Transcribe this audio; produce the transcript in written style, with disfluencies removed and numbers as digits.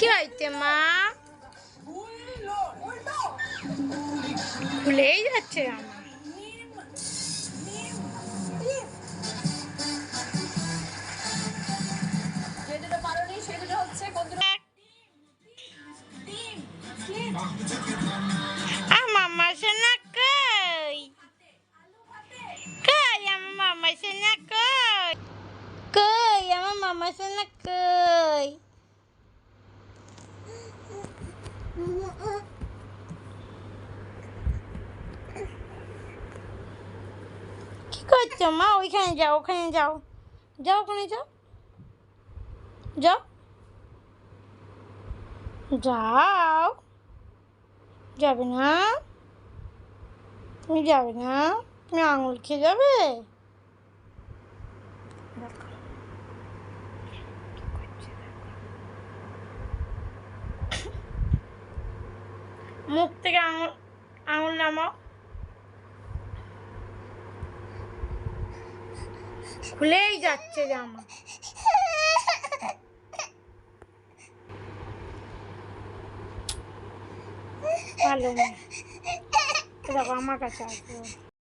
কি হয়েছে মা? খুলেই যাচ্ছে আমার। মামা সোনা কই? কই আমার মামা সোনা কই? কই আমার মামা সোনা কই? কি করছো মা? ওইখানে যাও, ওখানে যাও, যাও ওখানে যাও, যাও যাও। যাবে না? তুমি যাবে না? তুমি আঙুল খেয়ে যাবে? মুখ থেকে আঙুল নামাও। খুলেই যাচ্ছে জামা। ভালো না, দেখো আমার কাছে আসবে।